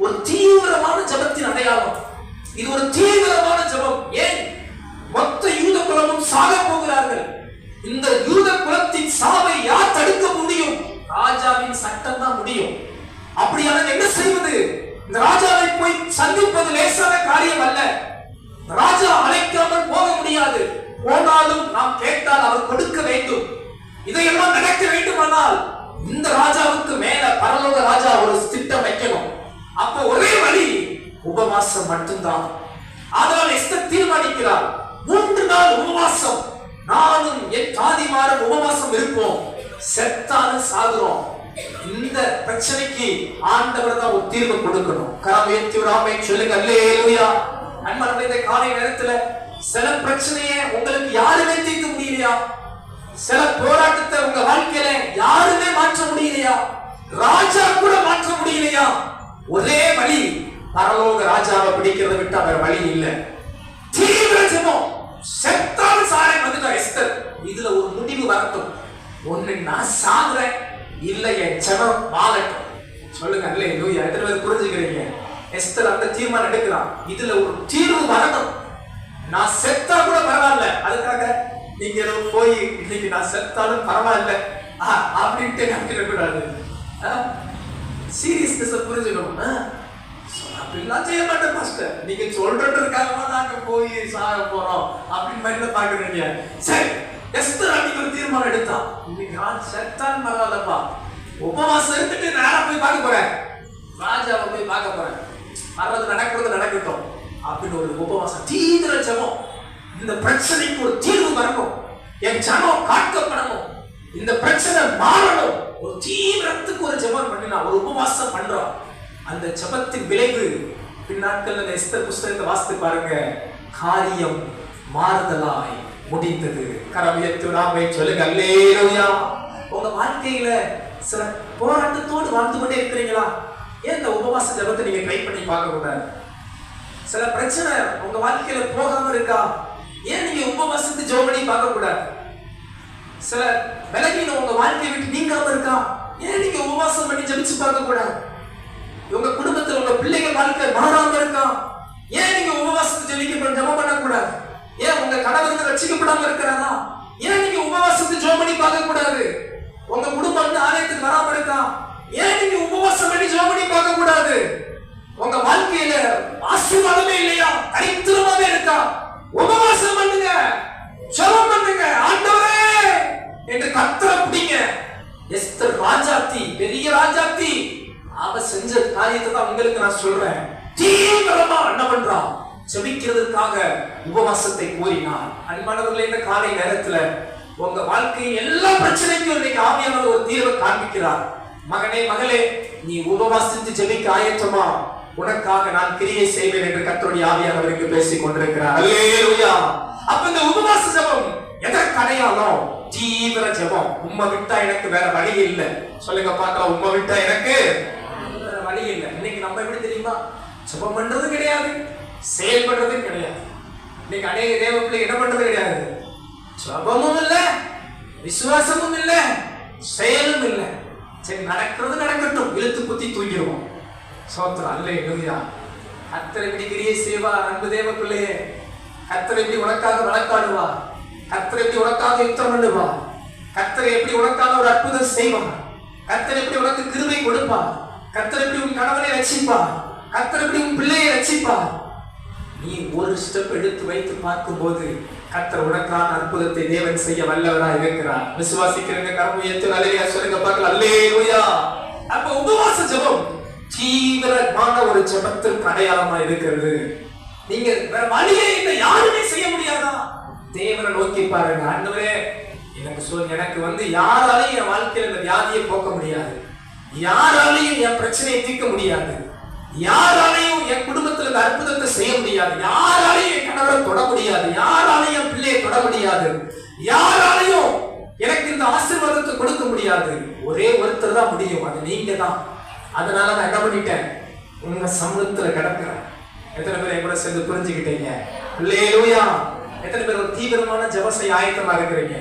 ஒரு தீவிரமான ஜெபத்தின் அடையாளம். இது ஒரு தீவிரமான ஜெபம். ஏன்? மொத்த யூத குலமும் சாக போகிறார்கள். இந்த யூத குலத்தின் சாவை யார் தடுக்க முடியும்? ராஜாவின் சட்டம் தான் முடியும். அப்படியான என்ன செய்வது? இந்த ராஜாவை போய் சந்திப்பது லேசான காரியம் அல்ல. ராஜா அழைக்காமல் போக முடியாது. போனாலும் நாம் கேட்டால் அவர் கொடுக்க வேண்டும். இதையெல்லாம் நடக்க வேண்டுமானால் இந்த ராஜாவுக்கு மேல பரலோக ராஜா ஒரு திட்டம் வைக்கணும். அப்ப ஒரே வழி உபவாசம் மட்டும்தான். அதனால் எஸ்தர் தீர்மானிக்கிறார், 3 நாள் உபவாசம். நானும் என் தாதிமாரும் உபவாசம் இருப்போம். செத்தாலும் சாகுறோம். இந்த பிரச்சனைக்கு ஆண்டவர் தான் ஒரு தீர்வு கொடுக்கணும். கரம் உயர்த்தி ஒரு ஆமென் சொல்லுங்க. அல்லேலூயா. அன்பார்ந்த காலை நேரத்துல சில பிரச்சனையை உங்களுக்கு யாருமே தீர்க்க முடியலையா? சில போராட்டத்தை உங்க வாழ்க்கையில யாருமே மாற்ற முடியலையா? ராஜா கூட மாற்ற முடியலையா? ஒரே வழி, பரலோக ராஜாவை பிடிக்கிறத விட்டு வேற வழி இல்லை. தீவிர ஜெபம். செத்தாலும் சாரை வந்துட்டா எஸ்தர். இதுல ஒரு முடிவு வரட்டும். ஒண்ணு நான் சாகுறேன், இல்ல என் ஜெபம் வாழட்டும். சொல்லுங்க. அல்லேலூயா. எத்தனை பேர் புரிஞ்சுக்கிறீங்க? எஸ்தர் அந்த தீர்மானம் எடுக்கிறான். இதுல ஒரு தீர்வு வரணும். நான் செத்தா கூட பரவாயில்ல, அதுக்காக நீங்க போய் இன்னைக்கு நான் செத்தாலும் பரவாயில்ல அப்படின்ட்டு நினைக்கக்கூடாது. சீரியஸ்னஸ் புரிஞ்சுக்கணும். அப்படிலாம் செய்ய மாட்டேன் மாஸ்டர், நீங்க சொல்றதுக்காக நாங்க போய் சாக போறோம் அப்படின்னு மாதிரி பாக்குறீங்க. சரி, எஸ்தர் அன்னைக்கு ஒரு தீர்மானம் எடுத்தா, இன்னைக்கு நான் செத்தான் பரவாயில்லப்பா, உபவாசம் இருந்துட்டு நேரா போய் பார்க்க போறேன், ராஜாவை போய் பார்க்க போறேன், வர்றது நடக்கிறது நடக்கட்டும் அப்படின்னு ஒரு உபவாசம், தீவிர ஜெபம். இந்த பிரச்சனைக்கு ஒரு தீர்வு வரணும், என் ஜனம் காக்கப்படணும், இந்த பிரச்சனை மாறணும். ஒரு தீவிரத்துக்கு ஒரு ஜெபம் பண்ணினா, ஒரு உபவாசம் பண்றோம். அந்த ஜெபத்தின் விளைவு பின்னாட்கள் எஸ்தர் புஸ்தகத்தை வாசித்து பாருங்க, காரியம் மாறுதலாய் முடிந்தது. கரவியத்துடாமை சொல்லுங்க. அல்லேலூயா. உங்க வாழ்க்கையில சில போராட்டத்தோடு வாழ்ந்து கொண்டே இருக்கிறீங்களா? ஏன் இந்த உபவாச ஜெபத்தை நீங்க ட்ரை பண்ணி பார்க்க கூடாது? சில பிரச்சனை உங்க வாழ்க்கையில போகாம இருக்கா? ஏன் நீங்க உபவாசத்தை ஜெபம் பண்ணி பார்க்க கூடாது? சில விலகின உங்க வாழ்க்கையை விட்டு நீங்காம இருக்கா? ஏன் நீங்க உபவாசம் பண்ணி ஜெபிச்சு பார்க்க கூடாது? உங்க குடும்பத்துல உங்க பிள்ளைகள் வாழ்க்கை மாறாம இருக்கா? ஏன் நீங்க உபவாசத்தை ஜெபம் பண்ண கூடாது? ஏன் உங்க கணவருக்கு ரட்சிக்கப்படாம இருக்கிறாரா? ஏன் நீங்க உபவாசத்தை ஜெபம் பண்ணி பார்க்க கூடாது? உங்க குடும்பம் ஆலயத்துக்கு வராம இருக்கா? ஏன் நீங்க உபவாசம் பண்ணி ஜெபம் பண்ணி பார்க்க கூடாது? உங்க வாழ்க்கையில ஆசீர்வாதமே இல்லையா? தரித்திரமாவே இருக்கா? உபவாசம் பண்ணுங்க, ஜெபம் பண்ணுங்க. ஆண்டவரே என்று கர்த்தரை பிடிங்க. எஸ்தர் ராஜாத்தி, பெரிய ராஜாத்தி, அவ செஞ்ச காரியத்தை தான் உங்களுக்கு நான் சொல்றேன். தீவிரமா என்ன பண்றான்? ஜெபிக்கிறதுக்காக உபவாசத்தை கோரினார். அன்பானவர்களே, இந்த காலை நேரத்துல உங்க வாழ்க்கையின் எல்லா பிரச்சனைக்கும் இன்னைக்கு ஆவியானவர் ஒரு தீர்வை காண்பிக்கிறார். மகனே மகளே, நீ உபவாசித்து ஜெபிக்க ஆயத்தமா? உனக்காக நான் கிரியை செய்வேன் என்று கர்த்தருடைய ஆவியானவருக்கு பேசிக் கொண்டிருக்கிறார். அல்லேலூயா. அப்ப இந்த உபவாச ஜெபம் எதற்கு அடையாளம்? தீவிர ஜெபம். உம்மை விட்டா எனக்கு வேற வழி இல்லை. சொல்லுங்க பார்க்கலாம், உம்மை விட்டா எனக்கு வேற வழி இல்லை. இன்னைக்கு நம்ம எப்படி தெரியுமா? ஜெபம் பண்றது கிடையாது, செயல்படுறது கிடையாது. இன்னைக்கு அநேக தேவ பிள்ளை என்ன பண்றது கிடையாது. ஜெபமும் இல்ல, விசுவாசமும் இல்ல, செயலும் இல்ல. சரி, நடக்கிறது நடக்கட்டும், இழுத்து குத்தி தூங்கிடுவோம். சோத்திரம். அல்லேலூயா. கர்த்தர் எப்படி கிரியை செய்வார்? அன்பு தேவ பிள்ளையே, கர்த்தர் எப்படி உனக்காக வழக்காடுவா? கர்த்தர் எப்படி உனக்காக யுத்தம் பண்ணுவா? கர்த்தர் எப்படி உனக்காக ஒரு அற்புதம் செய்வார்? கர்த்தர் எப்படி உனக்கு கிருபை கொடுப்பா? கர்த்தர் எப்படி உன் கணவனை ரட்சிப்பா? கர்த்தர் எப்படி உன் பிள்ளையை ரட்சிப்பா? நீ ஒரு ஸ்டெப் எடுத்து வைத்து பார்க்கும் போது கர்த்தர் உனக்கான அற்புதத்தை தேவன் செய்ய வல்லவராய் இருக்கிறார். விசுவாசிக்கிறவங்க கரம் உயர்த்தி அல்லேலூயா சொல்லுங்க பார்க்கலாம். அல்லேலூயா. அப்ப உபவாச ஜெபம் தீவிரமான ஒரு ஜெபத்திற்கு அடையாளமா இருக்கிறது. நீங்க வேற வழியே இல்லை, யாருமே செய்ய முடியாதா? தேவனை நோக்கி பாருங்க. ஆண்டவரே, எனக்கு யாராலையும் என் வாழ்க்கையில இந்த வியாதியை போக்க முடியாது, யாராலையும் என் பிரச்சனையை தீர்க்க முடியாது, யாராலையும் என் குடும்பத்துல இந்த அற்புதத்தை செய்ய முடியாது, யாராலையும் என் கணவரை தொட முடியாது, யாராலையும் என் பிள்ளையை தொட முடியாது, யாராலையும் எனக்கு இந்த ஆசீர்வாதத்தை கொடுக்க முடியாது. ஒரே ஒருத்தர் தான் முடியும், அது நீங்க தான். அதனால நான் என்ன பண்ணிட்டேன்? உங்க சமூகத்துல கிடக்குறேன். எத்தனை பேர் என் கூட சேர்ந்து புரிஞ்சுக்கிட்டீங்க? அல்லேலூயா. எத்தனை பேர் ஒரு தீவிரமான ஜெப செய்ய ஆயத்தமா இருக்கிறீங்க?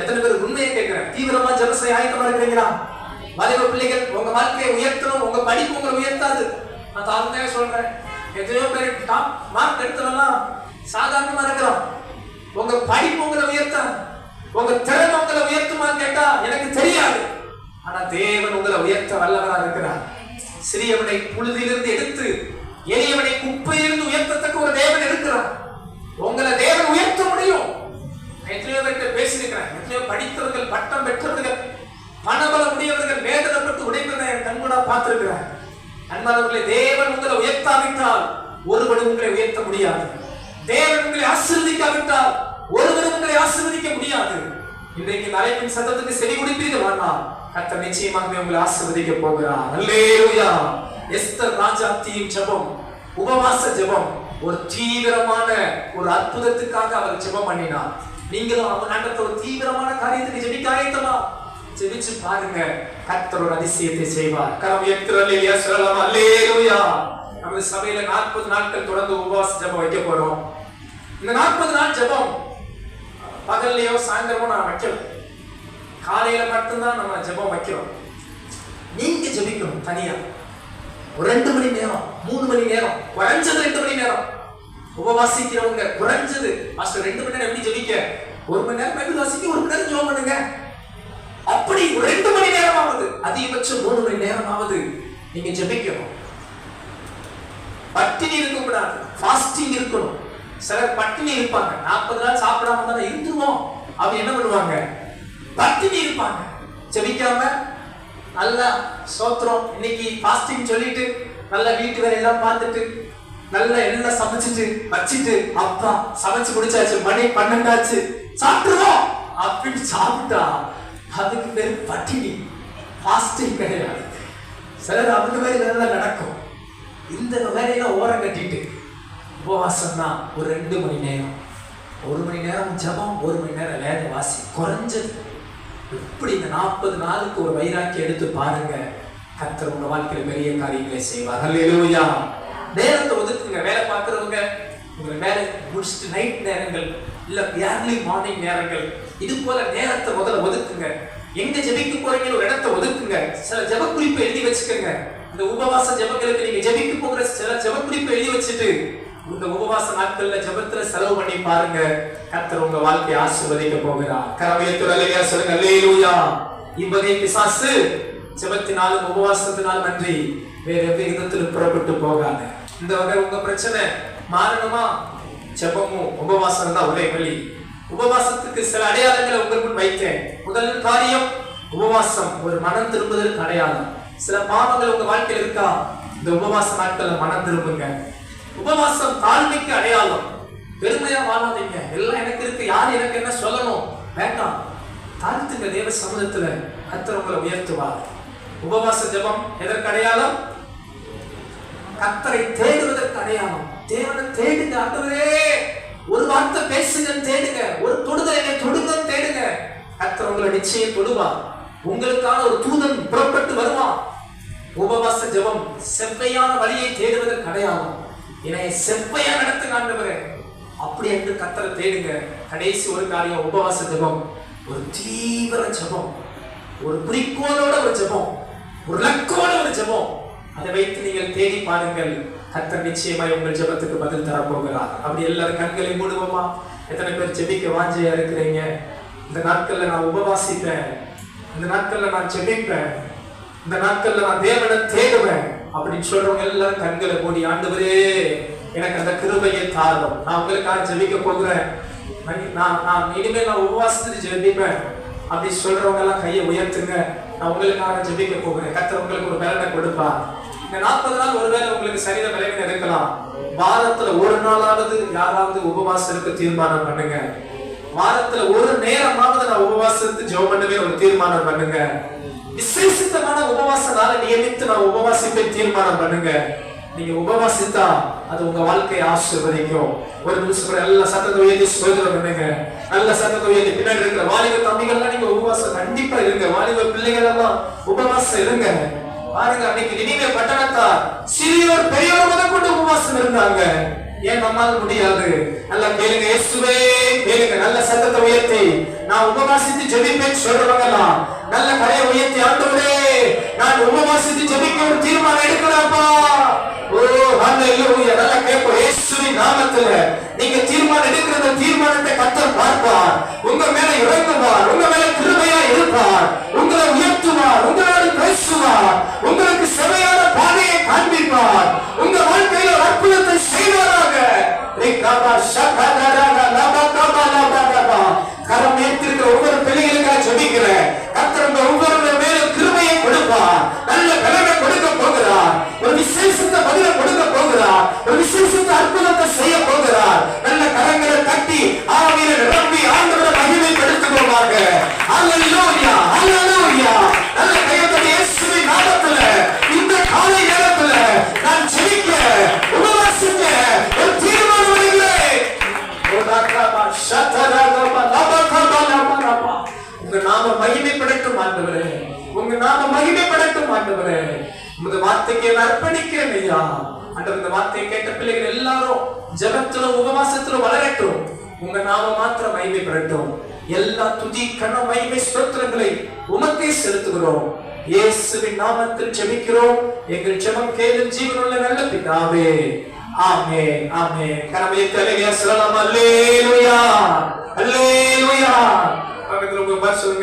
எத்தனை பேர் உண்மையை கேட்கிறேன், தீவிரமா ஜெப செய்ய ஆயத்தமா இருக்கிறீங்களா? வாலிப பிள்ளைகள், உங்க வாழ்க்கையை உயர்த்தணும், உங்க படிப்பு உங்களை உயர்த்தாது. நான் தாழ்மையாக சொல்றேன், எத்தனையோ பேர் டாப் மார்க் எடுத்தவெல்லாம் சாதாரணமா இருக்கிறோம். உங்க படிப்பு உங்களை உயர்த்த, உங்க திறமை உங்களை உயர்த்துமான்னு கேட்டா எனக்கு தெரியாது. ஆனா தேவன் உங்களை உயர்த்த வல்லவரா இருக்கிறார். சிறியவனை புழுதியிலிருந்து எடுத்து எளியவனை குப்பையிலிருந்து உயர்த்தத்தக்க ஒரு தேவன் இருக்கிறார். உங்களை தேவன் உயர்த்த முடியும். எத்தனையோ பேர்கிட்ட பேசியிருக்கிறேன், எத்தனையோ படித்தவர்கள், பட்டம் பெற்றவர்கள், பணபலம் உடையவர்கள் வேதனைப்பட்டு உடைந்ததை என் கண்கூடா பார்த்திருக்கிறேன். அன்பானவர்களே, தேவன் உங்களை உயர்த்தாவிட்டால் ஒருவரும் உங்களை உயர்த்த முடியாது. தேவன் உங்களை ஆசீர்வதிக்காவிட்டால் ஒருவரும் உங்களை ஆசீர்வதிக்க முடியாது. இன்றைக்கு அழைப்பின் சத்தத்துக்கு செவி கொடுப்பீர்கள் ஆனால் கர்த்தர் நிச்சயமாகவே உங்களை ஆசீர்வதிக்க போகிறார். அல்லேலூயா. எஸ்தர் ராஜாத்தியின் ஜெபம், உபவாச ஜெபம், ஒரு தீவிரமான ஒரு அற்புதத்துக்காக அவர் ஜெபம் பண்ணினார். நீங்களும் அவன் ஒரு தீவிரமான காரியத்துக்கு ஜெபிக்க ஆயத்தமா? ஜெபிச்சு பாருங்க, கர்த்தர் ஒரு அதிசயத்தை செய்வார். கரம் உயர்த்துறல்லையா சொல்லலாம். அல்லேலூயா. நம்ம சபையில 40 நாட்கள் தொடர்ந்து உபவாச ஜெபம் வைக்க போறோம். இந்த 40 நாள் ஜெபம் பகல்லையோ சாயந்தரமோ நான் வைக்கல, காலையில மட்டும்தான் நம்ம ஜெபம் வைக்கிறோம். நீங்க ஜெபிக்கணும் தனியா. ஒரு 2 மணி நேரம், 3 மணி நேரம், குறைஞ்சது 2 மணி நேரம். உபவாசிக்கிறவங்க குறைஞ்சது மாஸ்டர் 2 மணி நேரம் எப்படி ஜெபிக்க? 1 மணி நேரம் பைபிள் வாசிக்க, 1 மணி நேரம் ஜெபம் பண்ணுங்க. அப்படி 2 மணி நேரமாவது, அதிகபட்சம் 3 மணி நேரமாவது நீங்க ஜெபிக்கணும். பட்டினி இருக்க கூடாது, ஃபாஸ்டிங் இருக்கணும். சிலர் பட்டினி இருப்பாங்க, 40 நாள் சாப்பிடாம தானே இருந்துருவோம். அவங்க என்ன பண்ணுவாங்க? பட்டினி இருப்பாங்க, ஜெபிக்காம. நல்லா சோத்திரம், இன்னைக்கு ஃபாஸ்டிங் சொல்லிட்டு நல்லா வீட்டு வேலையெல்லாம் பார்த்துட்டு நல்லா எல்லாம் சமைச்சிட்டு வச்சிட்டு, அப்பா சமைச்சு முடிச்சாச்சு, மணி 12 ஆச்சு, சாப்பிட்டுருவோம் அப்படின்னு சாப்பிட்டா அதுக்கு பேர் பட்டினி, ஃபாஸ்டிங் கிடையாது. சிலர் அவங்க வேலையில நடக்கும். இந்த வேலையெல்லாம் ஓரம் கட்டிட்டு உபவாசம்னா ஒரு 2 மணி நேரம், 1 மணி நேரம் ஜபம், 1 மணி நேரம் வேத வாசி, குறைஞ்சது. இப்படி இந்த 40 நாளுக்கு ஒரு வைராக்கி எடுத்து பாருங்க, கர்த்தர் உங்க வாழ்க்கையில பெரிய காரியங்களை செய்வார். அல்லேலூயா. நேரத்தை ஒதுக்குங்க. வேலை பார்க்கிறவங்க உங்க வேலை முடிச்சுட்டு நைட் நேரங்கள் இல்ல ஏர்லி மார்னிங் நேரங்கள், இது போல நேரத்தை முதல்ல ஒதுக்குங்க. எங்க ஜெபிக்க போறீங்க ஒரு இடத்தை ஒதுக்குங்க. சில ஜெப குறிப்பு எழுதி வச்சுக்கோங்க. இந்த உபவாச ஜெபங்களுக்கு நீங்க ஜெபிக்க போகிற சில ஜெப குறிப்பு எழுதி வச்சுட்டு இந்த உபவாச நாட்கள்ல ஜெபத்துல செலவு பண்ணி பாருங்க, கர்த்தர் உங்க வாழ்க்கையை ஆசீர்வதிக்க போகிறார். கரவையத்துறலையா சொல்லுங்க அல்லேலூயா. இவ்வகை பிசாசு ஜெபத்தினாலும் உபவாசத்தினாலும் அன்றி வேற எவ்வித விதத்திலும் புறப்பட்டு போகாது. இந்த வகை உங்க பிரச்சனை மாறணுமா? ஜெபமும் உபவாசம் தான் ஒரே வழி. உபவாசத்துக்கு சில அடையாளங்களை உங்கள் முன் வைத்தேன். முதல் காரியம் உபவாசம் ஒரு மனம் திரும்புதலுக்கு அடையாளம். சில பாவங்கள் உங்க வாழ்க்கையில் இருக்கா? இந்த உபவாச நாட்கள்ல மனம் திரும்புங்க. உபவாசம் தாழ்மைக்கு அடையாளம். பெருமையா வாழாதீங்க, எல்லாம் எனக்கு இருக்கு, யார் எனக்கு என்ன சொல்லணும் வேண்டாம். தாழ்த்துங்க தேவ சமூகத்துல, கர்த்தர் உங்களை உயர்த்துவார். உபவாச ஜெபம் எதற்கு அடையாளம்? கர்த்தரை தேடுவதற்கு அடையாளம். தேவனை தேடுங்க. ஆண்டவரே ஒரு வார்த்தை பேசுங்க, தேடுங்க. ஒரு தொடுதலை தொடுங்க, தேடுங்க. கர்த்தர் உங்களை நிச்சயம் தொடுவார். உங்களுக்கான ஒரு தூதன் புறப்பட்டு வருவான். உபவாச ஜெபம் செவ்வையான வழியை தேடுவதற்கு அடையாளம். என்னை செவ்வையா நடத்துங்க ஆண்டவரே அப்படி என்று கர்த்தரை தேடுங்க. கடைசி ஒரு காரியம் உபவாச ஜெபம் ஒரு தீவிர ஜெபம், ஒரு குறிக்கோளோட ஒரு ஜெபம், ஒரு லக்கோட ஒரு ஜெபம். அதை வைத்து நீங்கள் தேடி பாருங்கள், கர்த்தர் நிச்சயமாய் உங்கள் ஜெபத்துக்கு பதில் தரப்போகிறார். அப்படி எல்லாரும் கண்களை மூடுவோமா? எத்தனை பேர் ஜெபிக்க வாஞ்சையா இருக்கிறீங்க? இந்த நாட்கள்ல நான் உபவாசிப்பேன், இந்த நாட்கள்ல நான் ஜெபிப்பேன், இந்த நாட்கள்ல நான் தேவனை தேடுவேன் அப்படின்னு சொல்றவங்க எல்லாரும் கண்களை மூடி, ஆண்டவரே எனக்கு அந்த கிருபையை தாரும், நான் உங்களுக்காக ஜெபிக்க போகிறேன், நான் இனிமேல் நான் உபவாசத்துக்கு ஜெபிப்பேன் அப்படி சொல்றவங்க எல்லாம் கையை உயர்த்துங்க. நான் உங்களுக்காக ஜெபிக்க போகிறேன். கர்த்தர் உங்களுக்கு ஒரு பலனை கொடுப்பார். இந்த 40 நாள் ஒருவேளை உங்களுக்கு சரீர விளைவு இருக்கலாம். வாரத்துல ஒரு நாளாவது யாராவது உபவாசத்துக்கு தீர்மானம் பண்ணுங்க. வாரத்துல ஒரு நேரமாவது நான் உபவாசத்துக்கு ஜெபம் பண்ணவே ஒரு தீர்மானம் பண்ணுங்க. விசேஷித்தமான உபவாச நாளை நியமித்து நான் உபவாசிப்பை தீர்மானம் பண்ணுங்க. நீங்க உபவாசித்தா அது உங்க வாழ்க்கையை ஆசீர்வதிக்கும். ஒரு நிமிஷம் நல்ல சத்தத்தை உயர்த்தி ஸ்தோத்திரம் பண்ணுங்க. நல்ல சத்தத்தை உயர்த்தி பின்னாடி இருக்கிற வாலிப தம்பிகள்லாம் நீங்க உபவாசம் கண்டிப்பா இருங்க. வாலிப பிள்ளைகள் எல்லாம் உபவாசம் இருங்க. பாருங்க, அன்னைக்கு நினிவே பட்டணத்தார் சிறியோர் பெரியோர் முதல் கொண்டு உபவாசம் இருந்தாங்க. ஏன் நம்மால் முடியாது? நல்லா கேளுங்க, இயேசுவே கேளுங்க. நல்ல சத்தத்தை உயர்த்தி நான் உபவாசித்து ஜெபிப்பேன் சொல்றவங்கலாம் நல்ல கரையை உயர்த்தி, ஆண்டவரே நான் உபவாசித்து ஜெபிக்க ஒரு தீர்மானம் எடுக்கிறேன்ப்பா. ஓ ஹல்லேலூயா. நல்லா கேட்போம். இயேசுவின் நாமத்துல நீங்க தீர்மானம் எடுக்கிற தீர்மானத்தை கர்த்தர் பார்ப்பார். உங்க மேல இறங்குவார், உங்க மேல கிருபையா இருப்பார், உங்களை உயர்த்துவார், உங்களோடு பேசுவார், உங்களுக்கு செவையான பாதையை காண்பிப்பார், உங்க வாழ்க்கையில அற்புதத்தை செய்வாராக. கரம் ஏற்றிருக்கிற ஒவ்வொரு பிள்ளைகளுக்காக ஜெபிக்கிறேன். கர்த்தர் உங்க ஒவ்வொரு மேல கிருபையை கொடுப்பார், நல்ல பலனை கொடுக்க போகிறார், ஒரு விசேஷத்தை பதில கொடுக்க போகிறார், ஒரு விசேஷத்தை அற்புதத்தை செய்ய போகிறார். நல்ல கரங்களை தட்டி ஆவியில நிரம்பி ஆண்டவரை மகிமைப்படுத்துவோமாக. ஹல்லேலூயா, ஹல்லேலூயா. நல்ல கையத்தோட இயேசுவின் நாமத்துல இந்த காலை நேரத்துல நான் ஜெபிக்க உபவாசிக்க ஒரு தீர்மானம் எடுக்கிறேன். உங்க நாம மகிமைப்படட்டும் ஆண்டவரே, உங்க நாம மகிமைப்படட்டும் ஆண்டவரே. உங்க வார்த்தைக்கு அர்ப்பணிக்கிறேன் ஐயா. ஆண்டவர், இந்த வார்த்தையை கேட்ட பிள்ளைகள் எல்லாரும் ஜெபத்துல உபவாசத்துல வளரட்டும். உங்க நாம மாத்திரம் மகிமைப்படட்டும். எல்லா துதி கன மகிமை ஸ்தோத்திரங்களை உமக்கே செலுத்துகிறோம். இயேசுவின் நாமத்தில் ஜெபிக்கிறோம். எங்கள் ஜெபம் கேளும் ஜீவனுள்ள நல்ல பிதாவே. ஆமென், ஆமென். கரங்களை தட்டி சொல்லலாம். அல்லேலூயா, அல்லேலூயா. பக்கத்துல உங்க பார் சொல்லுங்க.